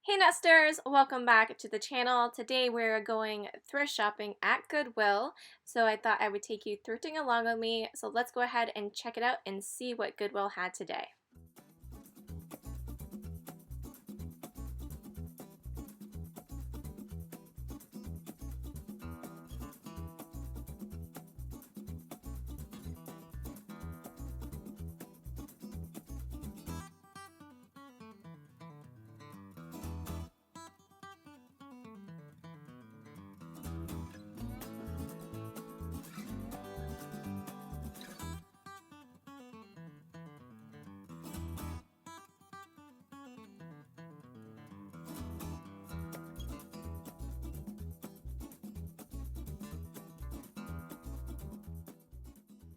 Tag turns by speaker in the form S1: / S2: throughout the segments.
S1: Hey Nesters, welcome back to the channel. Today we're going thrift shopping at Goodwill, so I thought I would take you thrifting along with me. So let's go ahead and check it out and see what Goodwill had today.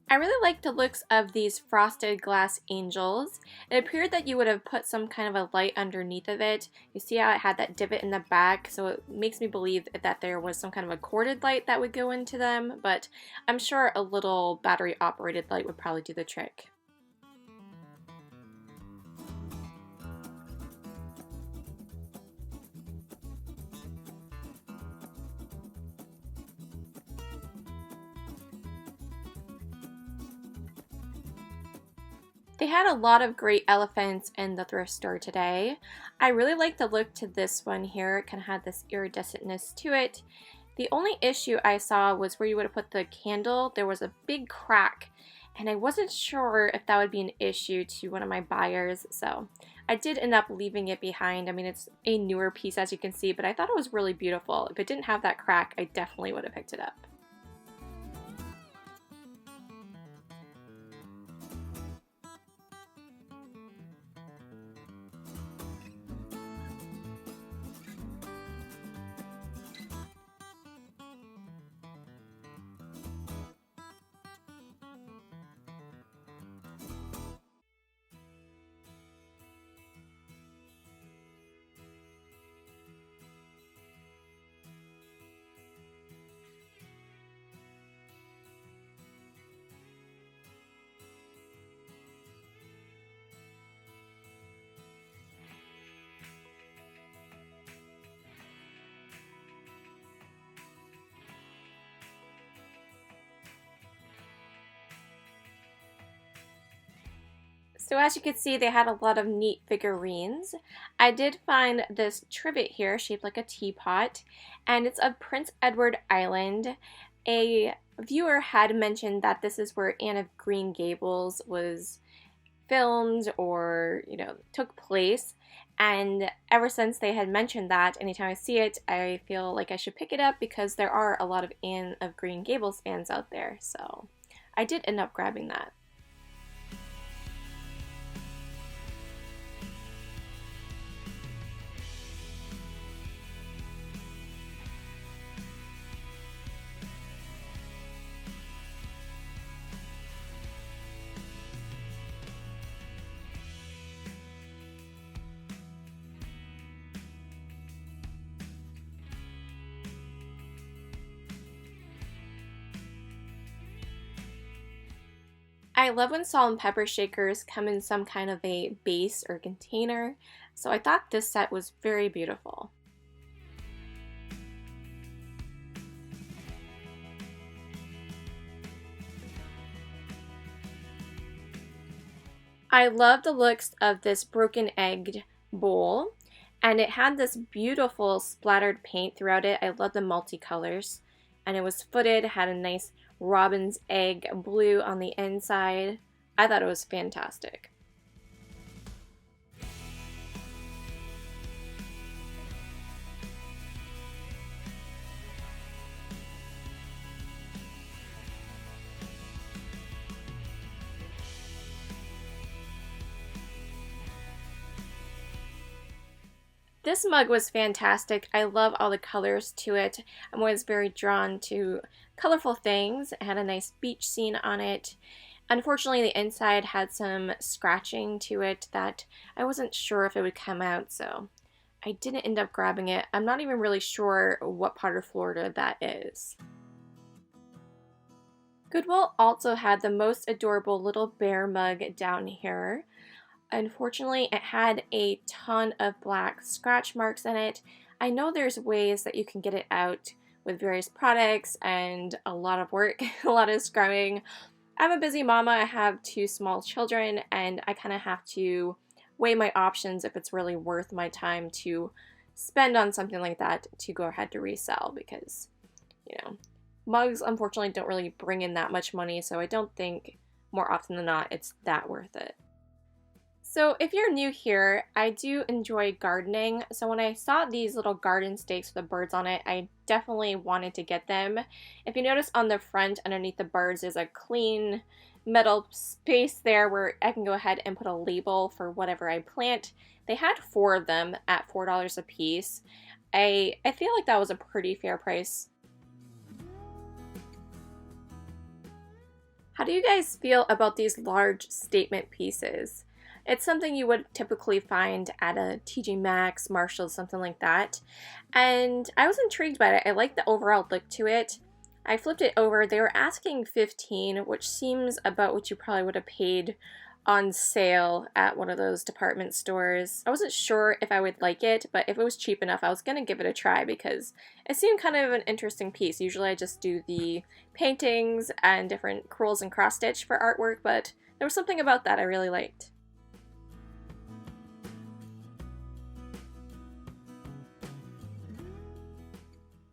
S1: I really like the looks of these frosted glass angels. It appeared that you would have put some kind of a light underneath of it. You see how it had that divot in the back, so it makes me believe that there was some kind of a corded light that would go into them, but I'm sure a little battery operated light would probably do the trick. They had a lot of great elephants in the thrift store today. I really like the look to this one here. It kind of had this iridescentness to it. The only issue I saw was where you would have put the candle. There was a big crack, and I wasn't sure if that would be an issue to one of my buyers, so I did end up leaving it behind. I mean, it's a newer piece, as you can see, but I thought it was really beautiful. If it didn't have that crack, I definitely would have picked it up. So as you can see, they had a lot of neat figurines. I did find this trivet here shaped like a teapot, and it's of Prince Edward Island. A viewer had mentioned that this is where Anne of Green Gables was filmed or, took place. And ever since they had mentioned that, anytime I see it, I feel like I should pick it up because there are a lot of Anne of Green Gables fans out there. So I did end up grabbing that. I love when salt and pepper shakers come in some kind of a base or container, so I thought this set was very beautiful. I love the looks of this broken egg bowl, and it had this beautiful splattered paint throughout it. I love the multicolors, and it was footed, had a nice robin's egg blue on the inside. I thought it was fantastic. This mug was fantastic. I love all the colors to it. I'm always very drawn to colorful things. It had a nice beach scene on it. Unfortunately, the inside had some scratching to it that I wasn't sure if it would come out, so I didn't end up grabbing it. I'm not even really sure what part of Florida that is. Goodwill also had the most adorable little bear mug down here. Unfortunately, it had a ton of black scratch marks in it. I know there's ways that you can get it out with various products and a lot of work, a lot of scrubbing. I'm a busy mama, I have 2 small children, and I kind of have to weigh my options if it's really worth my time to spend on something like that to go ahead to resell, because, you know, mugs unfortunately don't really bring in that much money, so I don't think more often than not it's that worth it. So if you're new here, I do enjoy gardening. So when I saw these little garden stakes with the birds on it, I definitely wanted to get them. If you notice on the front underneath the birds, there's a clean metal space there where I can go ahead and put a label for whatever I plant. They had 4 of them at $4 a piece. I feel like that was a pretty fair price. How do you guys feel about these large statement pieces? It's something you would typically find at a TJ Maxx, Marshalls, something like that. And I was intrigued by it. I like the overall look to it. I flipped it over. They were asking $15, which seems about what you probably would have paid on sale at one of those department stores. I wasn't sure if I would like it, but if it was cheap enough, I was going to give it a try because it seemed kind of an interesting piece. Usually I just do the paintings and different crewels and cross stitch for artwork, but there was something about that I really liked.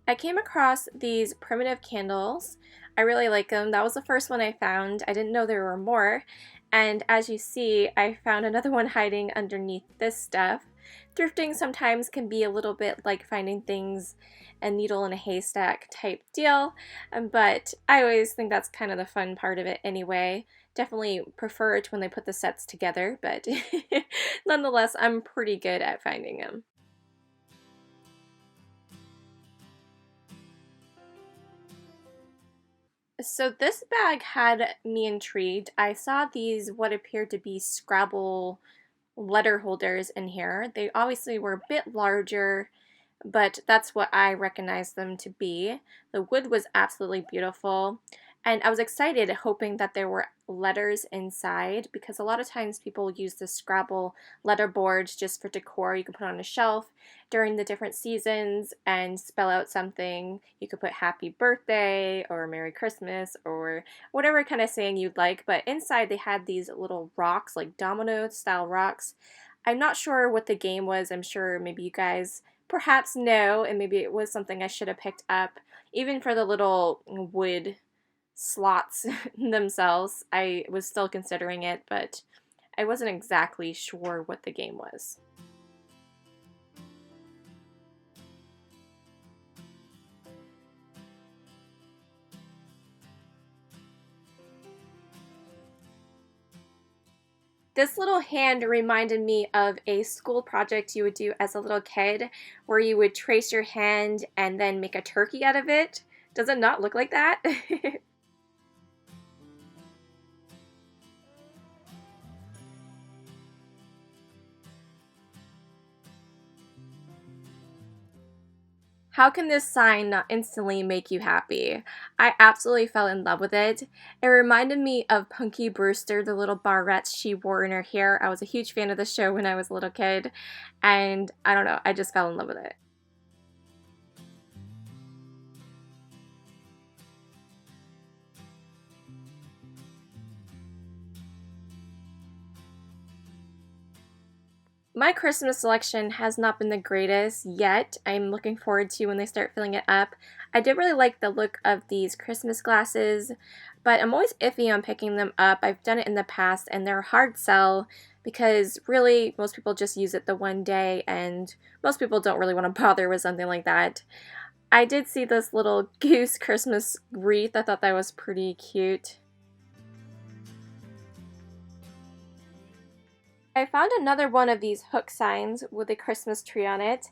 S1: I came across these primitive candles. I really like them. That was the first one I found. I didn't know there were more. And as you see, I found another one hiding underneath this stuff. Thrifting sometimes can be a little bit like finding things a needle in a haystack type deal, but I always think that's kind of the fun part of it anyway. Definitely prefer it when they put the sets together, but nonetheless, I'm pretty good at finding them. So this bag had me intrigued. I saw these what appeared to be Scrabble letter holders in here. They obviously were a bit larger, but that's what I recognized them to be. The wood was absolutely beautiful, and I was excited hoping that there were letters inside, because a lot of times people use the Scrabble letter boards just for decor. You can put on a shelf during the different seasons and spell out something. You could put happy birthday or Merry Christmas or whatever kind of saying you'd like, but inside they had these little rocks, like domino style rocks. I'm not sure what the game was. I'm sure maybe you guys perhaps know, and maybe it was something I should have picked up. Even for the little wood slots themselves, I was still considering it, but I wasn't exactly sure what the game was. This little hand reminded me of a school project you would do as a little kid, where you would trace your hand and then make a turkey out of it. Does it not look like that? How can this sign not instantly make you happy? I absolutely fell in love with it. It reminded me of Punky Brewster, the little barrettes she wore in her hair. I was a huge fan of the show when I was a little kid, and I don't know, I just fell in love with it. My Christmas selection has not been the greatest yet. I'm looking forward to when they start filling it up. I did really like the look of these Christmas glasses, but I'm always iffy on picking them up. I've done it in the past and they're a hard sell because really most people just use it the one day and most people don't really want to bother with something like that. I did see this little goose Christmas wreath. I thought that was pretty cute. I found another one of these hook signs with a Christmas tree on it,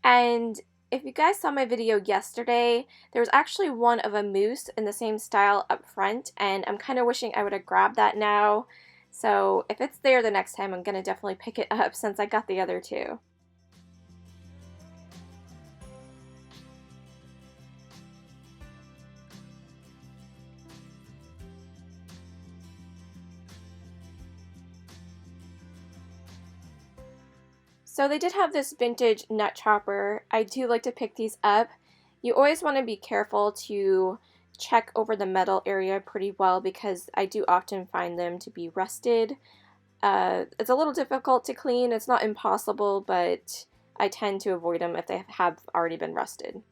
S1: and if you guys saw my video yesterday, there was actually one of a moose in the same style up front, and I'm kind of wishing I would have grabbed that now. So if it's there the next time, I'm going to definitely pick it up since I got the other two. So they did have this vintage nut chopper. I do like to pick these up. You always want to be careful to check over the metal area pretty well because I do often find them to be rusted. It's a little difficult to clean. It's not impossible, but I tend to avoid them if they have already been rusted.